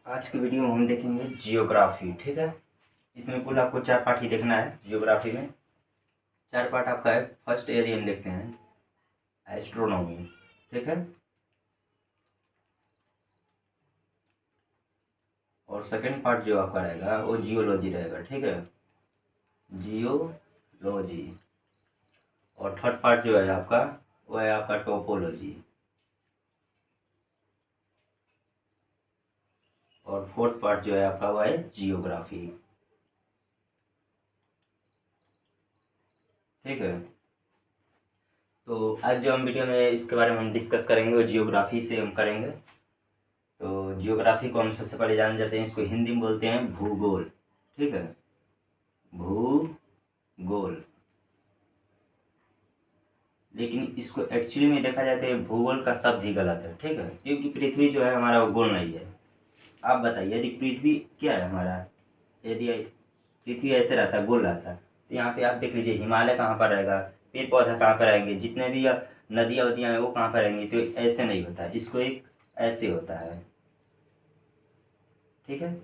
आज की वीडियो में हम देखेंगे जियोग्राफी। ठीक है, इसमें कुल आपको 4 पार्ट ही देखना है। जियोग्राफी में 4 पार्ट आपका है। फर्स्ट यदि हम देखते हैं एस्ट्रोनॉमी। ठीक है, और सेकंड पार्ट जो आपका रहेगा वो जियोलॉजी रहेगा। ठीक है, जियोलॉजी। और थर्ड पार्ट जो है आपका वो है आपका टोपोलॉजी। और फोर्थ पार्ट जो है आपका वो है जियोग्राफी। ठीक है, तो आज जो हम वीडियो में इसके बारे में हम डिस्कस करेंगे वो जियोग्राफी से हम करेंगे। तो जियोग्राफी को हम सबसे पहले जान जाते हैं, इसको हिंदी में बोलते हैं भूगोल। ठीक है, भूगोल। लेकिन इसको एक्चुअली में देखा जाए तो ये भूगोल का शब्द ही गलत है। ठीक है, क्योंकि पृथ्वी जो है हमारा वो गोल नहीं है। आप बताइए, यदि पृथ्वी क्या है हमारा, यदि पृथ्वी ऐसे रहता, गोल रहता, तो यहाँ पे आप देख लीजिए हिमालय कहाँ पर रहेगा, पेड़ पौधा कहाँ पर आएंगे, जितने भी नदियाँ वदियाँ हैं वो कहाँ पर आएंगी। तो ऐसे नहीं होता, इसको एक ऐसे होता है। ठीक है,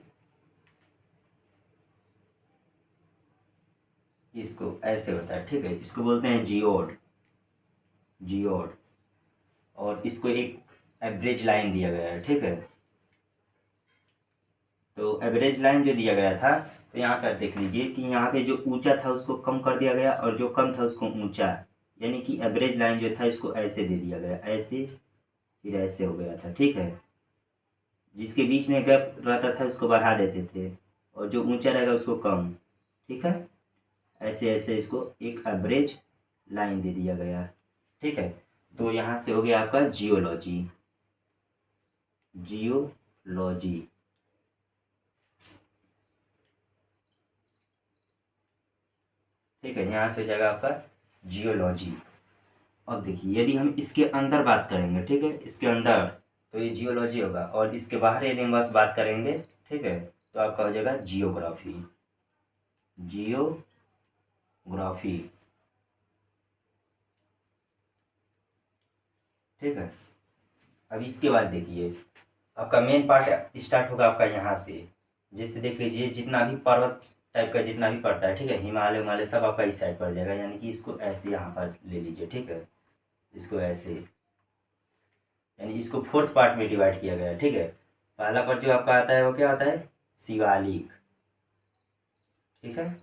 इसको ऐसे होता है। ठीक है, इसको बोलते हैं जियोड। जियोड। और इसको एक एवरेज लाइन दिया गया है। ठीक है, तो एवरेज लाइन जो दिया गया था, तो यहाँ पर देख लीजिए कि यहाँ पे जो ऊंचा था उसको कम कर दिया गया और जो कम था उसको ऊंचा, यानी कि एवरेज लाइन जो था इसको ऐसे दे दिया गया, ऐसे फिर ऐसे हो गया था। ठीक है, जिसके बीच में गैप रहता था उसको बढ़ा देते थे और जो ऊंचा रहेगा उसको कम। ठीक है, ऐसे ऐसे इसको एक एवरेज लाइन दे दिया गया। ठीक है, तो यहाँ से हो गया आपका जियोलॉजी। जियोलॉजी। ठीक है, यहाँ से हो जाएगा आपका जियोलॉजी। अब देखिए, यदि हम इसके अंदर बात करेंगे, ठीक है, इसके अंदर, तो ये जियोलॉजी होगा। और इसके बाहर यदि हम बस बात करेंगे, ठीक है, तो आपका हो जाएगा जियोग्राफी। जियोग्राफी। ठीक है, अब इसके बाद देखिए आपका मेन पार्ट स्टार्ट होगा आपका यहाँ से। जैसे देख लीजिए जितना भी पर्वत टाइप का जितना भी पड़ता है, ठीक है, हिमालय हिमालय सब आपका इस साइड पड़ जाएगा, यानी कि इसको ऐसे यहाँ पर ले लीजिए। ठीक है, इसको ऐसे, यानी इसको फोर्थ पार्ट में डिवाइड किया गया है। ठीक है, पहला पार्ट जो आपका आता है वो क्या आता है, शिवालिक। ठीक है,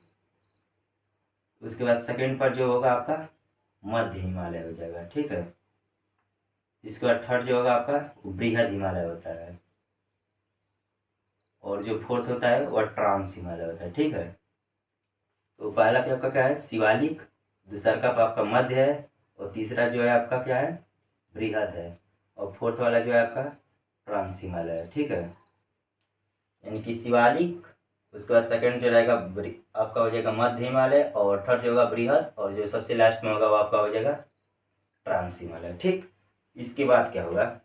उसके बाद सेकंड पार्ट जो होगा आपका मध्य हिमालय हो जाएगा। ठीक है, इसके बाद थर्ड जो होगा आपका वो बृहद हिमालय होता है। और जो फोर्थ होता है वह ट्रांस हिमालय होता है। ठीक है, तो पहला पे आपका क्या है, शिवालिक। दूसरा का आपका मध्य है। और तीसरा जो है आपका क्या है, बृहद है। और फोर्थ वाला जो है आपका ट्रांस हिमालय है। ठीक है, यानी कि शिवालिक, उसके बाद सेकंड जो रहेगा आपका हो जाएगा मध्य हिमालय, और थर्ड जो होगा बृहद, और जो सबसे लास्ट में होगा वो आपका हो जाएगा ट्रांस हिमालय। ठीक, इसके बाद क्या होगा,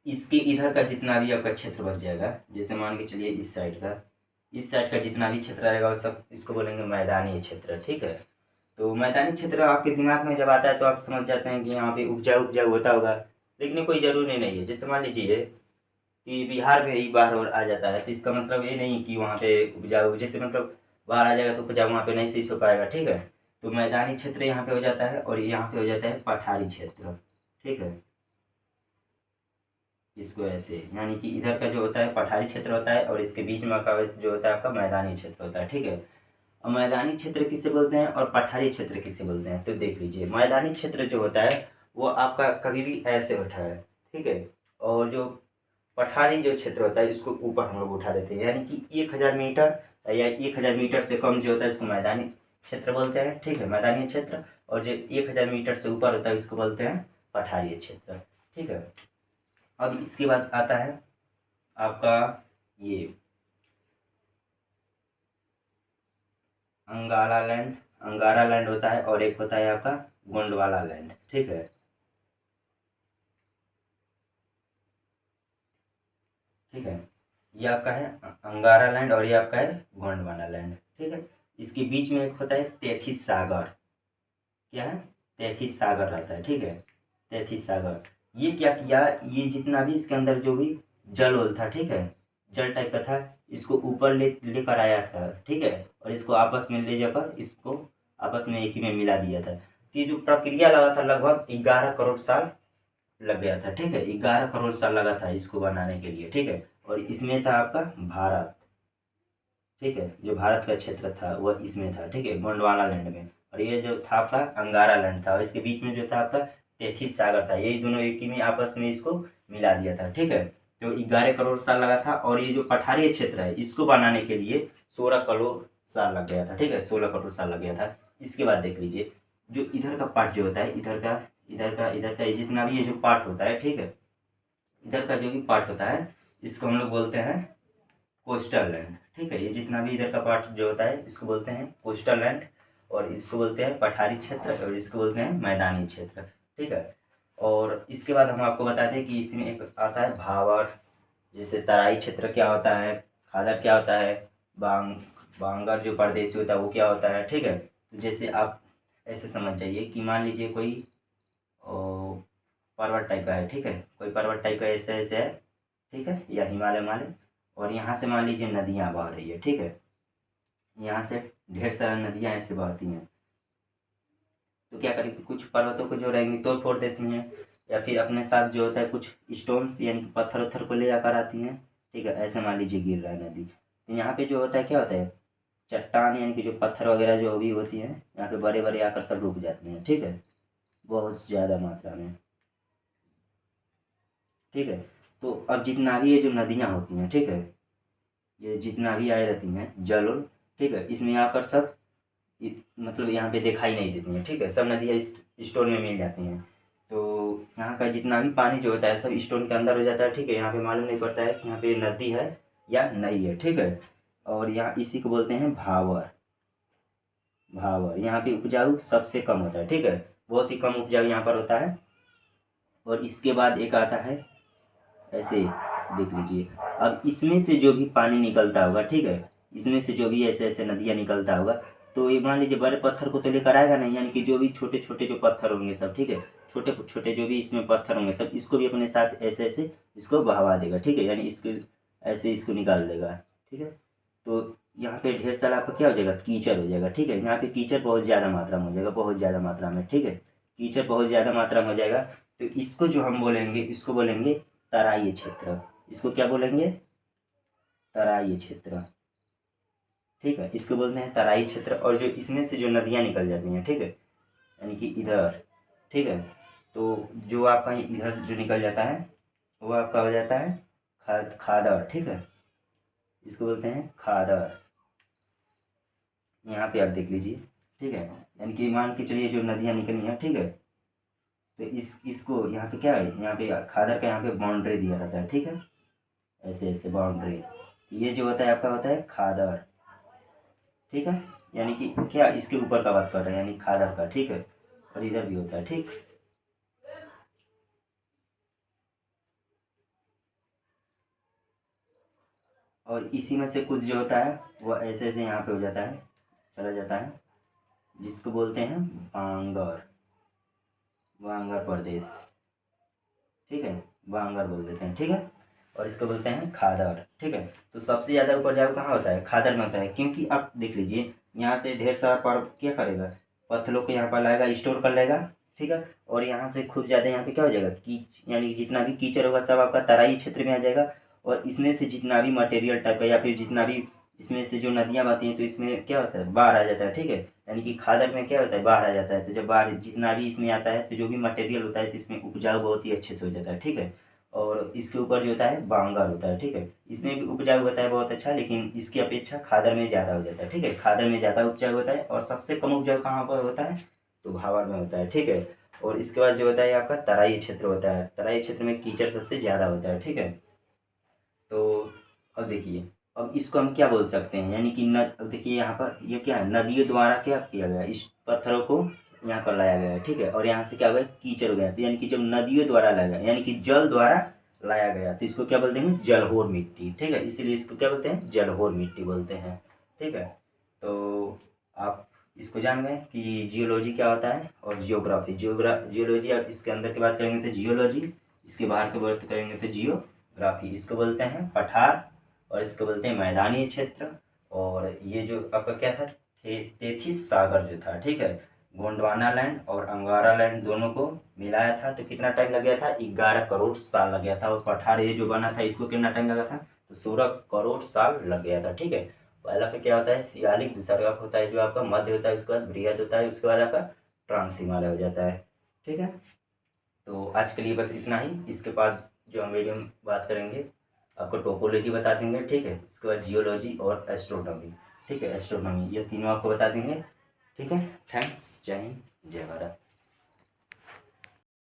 इसके इधर का जितना भी आपका क्षेत्र बच जाएगा, जैसे मान के चलिए इस साइड का जितना भी क्षेत्र रहेगा वो सब इसको बोलेंगे मैदानी क्षेत्र। ठीक है, तो मैदानी क्षेत्र आपके दिमाग में जब आता है तो आप समझ जाते हैं कि यहाँ पे उपजाऊ उपजाऊ होता होगा, लेकिन ये कोई ज़रूरी नहीं है। जैसे मान लीजिए कि बिहार में ही बाढ़ और आ जाता है, तो इसका मतलब ये नहीं कि वहाँ पे उपजाऊ, जैसे मतलब बाढ़ आ जाएगा तो उपजाऊ वहाँ पे नहीं सही हो पाएगा। ठीक है, तो मैदानी क्षेत्र यहाँ पे हो जाता है और यहाँ पे हो जाता है पठारी क्षेत्र। ठीक है, इसको ऐसे, यानी कि इधर का जो होता है पठारी क्षेत्र होता है और इसके बीच में का जो होता है आपका मैदानी क्षेत्र होता है। ठीक है, और मैदानी क्षेत्र किसे बोलते हैं और पठारी क्षेत्र किसे बोलते हैं, तो देख लीजिए मैदानी क्षेत्र जो होता है वो आपका कभी भी ऐसे होता है। ठीक है, और जो पठारी जो क्षेत्र होता है इसको ऊपर हम लोग उठा देते हैं, यानी कि 1000 मीटर या 1000 मीटर से कम जो होता है इसको मैदानी क्षेत्र बोलते हैं। ठीक है, मैदानी क्षेत्र। और जो 1000 मीटर से ऊपर होता है इसको बोलते हैं पठारी क्षेत्र। ठीक है, अब इसके बाद आता है आपका ये अंगारा लैंड होता है, और एक होता है आपका गोंडवाना लैंड। ठीक है, ठीक है, ये आपका है अंगारा लैंड और ये आपका है गोंडवाना लैंड। ठीक है, इसके बीच में एक होता है तैथिस सागर। क्या है, तैथिस सागर रहता है। ठीक है, तैथिस सागर, ये क्या किया, ये जितना भी इसके अंदर जो भी जल उल था, ठीक है, जल टाइप का था, इसको ऊपर लेकर आया था, ठीक है, और इसको आपस में ले जाकर इसको आपस में एक ही में मिला दिया था। तो ये जो प्रक्रिया लगा था लगभग 11 करोड़ साल लग गया था, ठीक है, 11 करोड़ साल लगा था इसको बनाने के लिए, ठीक है। और इसमें था आपका भारत, ठीक है, जो भारत का क्षेत्र था वह इसमें था, ठीक है, गोंडवाना लैंड में। और ये जो था आपका अंगारा लैंड था, और इसके बीच में जो था आपका तेथिस सागर था, यही दोनों एक ही में आपस में इसको मिला दिया था, ठीक है। तो 11 करोड़ साल लगा था, और ये जो पठारी क्षेत्र है इसको बनाने के लिए 16 करोड़ साल लग गया था, ठीक है, 16 करोड़ साल लग गया था। इसके बाद देख लीजिए, जो इधर का पार्ट जो होता है, इधर का ये जितना भी ये जो पार्ट होता है, ठीक है, इधर का जो भी पार्ट होता है इसको हम लोग बोलते हैं कोस्टल लैंड, ठीक है। ये जितना भी इधर का पार्ट जो होता है इसको बोलते हैं कोस्टल लैंड, और इसको बोलते हैं पठारी क्षेत्र, और इसको बोलते हैं मैदानी क्षेत्र, ठीक है। और इसके बाद हम आपको बताते हैं कि इसमें एक आता है भावर, जैसे तराई क्षेत्र क्या होता है, खादर क्या होता है, बांग बांगर जो परदेशी होता है वो क्या होता है, ठीक है। तो जैसे आप ऐसे समझ जाइए कि मान लीजिए कोई पर्वत टाइप का है, ठीक है, कोई पर्वत टाइप का ऐसे ऐसे है, ठीक है, या हिमालय हिमालय, और यहाँ से मान लीजिए नदियाँ बह रही है, ठीक है, यहाँ से ढेर सारा नदियाँ ऐसे बहती हैं। तो क्या करेंगे, कुछ पर्वतों को जो रहेंगी तोड़ फोड़ देती हैं, या फिर अपने साथ जो होता है कुछ स्टोन्स यानी कि पत्थर उत्थर को ले जाकर आती हैं, ठीक है। ऐसे मान लीजिए गिर रहा है नदी, तो यहाँ पे जो होता है क्या होता है, चट्टान यानी कि जो पत्थर वगैरह जो भी होती हैं यहाँ पे बड़े बड़े आकर सब रुक जाती हैं, ठीक है, बहुत ज़्यादा मात्रा में, ठीक है। तो अब जितना भी ये जो नदियाँ होती हैं, ठीक है, ये जितना भी आए रहती हैं जल उल, ठीक है, इसमें आकर सब मतलब यहाँ पे दिखाई नहीं देती हैं, ठीक है, सब नदियाँ इस स्टोन में मिल जाती हैं। तो यहाँ का जितना भी पानी जो होता है सब स्टोन के अंदर हो जाता है, ठीक है, यहाँ पे मालूम नहीं पड़ता है कि यहाँ पे नदी है या नहीं है, ठीक है। और यहाँ इसी को बोलते हैं भावर। भावर यहाँ पे उपजाऊ सबसे कम होता है, ठीक है, बहुत ही कम उपजाऊ यहाँ पर होता है। और इसके बाद एक आता है ऐसे, देख लीजिए, अब इसमें से जो भी पानी निकलता होगा, ठीक है, इसमें से जो भी ऐसे ऐसे नदियाँ निकलता होगा, तो ये मान लीजिए बड़े पत्थर को तो लेकर आएगा नहीं, यानी कि जो भी छोटे छोटे जो पत्थर होंगे सब, ठीक है, छोटे छोटे जो भी इसमें पत्थर होंगे सब इसको भी अपने साथ ऐसे ऐसे इसको बहवा देगा, ठीक है, यानी इसको ऐसे इसको निकाल देगा, ठीक है। तो यहाँ पे ढेर सारा आपका क्या हो जाएगा, कीचड़ हो जाएगा, ठीक है, यहाँ पे कीचड़ बहुत ज़्यादा मात्रा में हो जाएगा, बहुत ज़्यादा मात्रा में, ठीक है, कीचड़ बहुत ज़्यादा मात्रा में हो जाएगा। तो इसको जो हम बोलेंगे इसको बोलेंगे तराई क्षेत्र, इसको क्या बोलेंगे, तराई क्षेत्र, ठीक है, इसको बोलते हैं तराई क्षेत्र। और जो इसमें से जो नदियाँ निकल जाती हैं, ठीक है, यानी कि इधर, ठीक है, तो जो आपका इधर जो निकल जाता है वो आपका हो जाता है खादर, ठीक है, इसको बोलते हैं खादर। यहाँ पे आप देख लीजिए, ठीक है, यानी कि मान के चलिए जो नदियाँ निकली हैं, ठीक है, तो इसको यहाँ पे क्या है, यहाँ पे खादर का यहाँ पे बाउंड्री दिया रहता है, ठीक है, ऐसे ऐसे बाउंड्री, ये जो होता है आपका होता है खादर, ठीक है, यानी कि क्या इसके ऊपर का बात कर रहे हैं यानी खादर का, ठीक है, और इधर भी होता है, ठीक। और इसी में से कुछ जो होता है वो ऐसे ऐसे यहाँ पे हो जाता है, चला जाता है, जिसको बोलते हैं बांगर, बांगर प्रदेश, ठीक है, बांगर बोल देते हैं, ठीक है। और इसको बोलते हैं खादर, ठीक है। तो सबसे ज़्यादा उपजाऊ कहाँ होता है, खादर में होता है, क्योंकि आप देख लीजिए यहाँ से ढेर सारा पर्व क्या करेगा, पत्थरों को यहाँ पर लाएगा, स्टोर कर लेगा, ठीक है, और यहाँ से खुद ज़्यादा यहाँ पे क्या हो जाएगा, कीच यानी जितना भी कीचड़ होगा सब आपका तराई क्षेत्र में आ जाएगा। और इसमें से जितना भी मटेरियल टाइप का या फिर जितना भी इसमें से जो नदियाँ बहती हैं तो इसमें क्या होता है, बाढ़ आ जाता है, ठीक है, यानी कि खादर में क्या होता है, बाढ़ आ जाता है। तो जब बाढ़ जितना भी इसमें आता है तो जो भी मटेरियल होता है तो इसमें उपजाऊ बहुत ही अच्छे से हो जाता है, ठीक है। और इसके ऊपर जो होता है बांगर होता है, ठीक है, इसमें भी उपजाऊ होता है बहुत अच्छा, लेकिन इसकी अपेक्षा खादर में ज़्यादा हो जाता है, ठीक है, खादर में ज़्यादा उपजाऊ होता है। और सबसे कम उपजाऊ कहाँ पर होता है, तो भावर में होता है, ठीक है। और इसके बाद जो होता है आपका तराई क्षेत्र होता है, तराई क्षेत्र में कीचड़ सबसे ज़्यादा होता है, ठीक है। तो अब देखिए, अब इसको हम क्या बोल सकते हैं, यानी कि अब देखिए यहाँ पर ये क्या है, नदियों द्वारा क्या किया गया, इस पत्थरों को यहाँ पर लाया गया है, ठीक है, और यहाँ से क्या हो गया, कीचड़ हो गया, तो यानी कि जब नदियों द्वारा लाया गया यानी कि जल द्वारा लाया गया तो इसको क्या बोलते हैं, जलहोर मिट्टी, ठीक है, इसीलिए इसको क्या बोलते हैं, जलहोर मिट्टी बोलते हैं, ठीक है। तो आप इसको जान गए कि जियोलॉजी क्या होता है और जियोग्राफी, जियोलॉजी आप इसके अंदर की बात करेंगे तो जियोलॉजी, इसके बाहर की बात करेंगे तो जियोग्राफी। इसको बोलते हैं पठार और इसको बोलते हैं मैदानी क्षेत्र। और ये जो आपका क्या था, तेथिस सागर जो था, ठीक है, गोंडवाना लैंड और अंगारा लैंड दोनों को मिलाया था तो कितना टाइम लग गया था, 11 करोड़ साल लग गया था। और पठार ये जो बना था इसको कितना टाइम लगा था, तो 16 करोड़ साल लग गया था, ठीक है। पहला पे क्या होता है शिवालिक, दूसरा का होता है जो आपका मध्य होता है, उसके बाद बृहद होता है, उसके बाद आपका ट्रांस हिमालय हो जाता है, ठीक है। तो आज के लिए बस इतना ही। इसके बाद जो हम वीडियो में बात करेंगे आपको टोपोलॉजी बता देंगे, ठीक है, उसके बाद जियोलॉजी और एस्ट्रोनॉमी, ठीक है, एस्ट्रोनॉमी, ये तीनों आपको बता देंगे, ठीक है। थैंक्स, जय हिंद, जय भारत।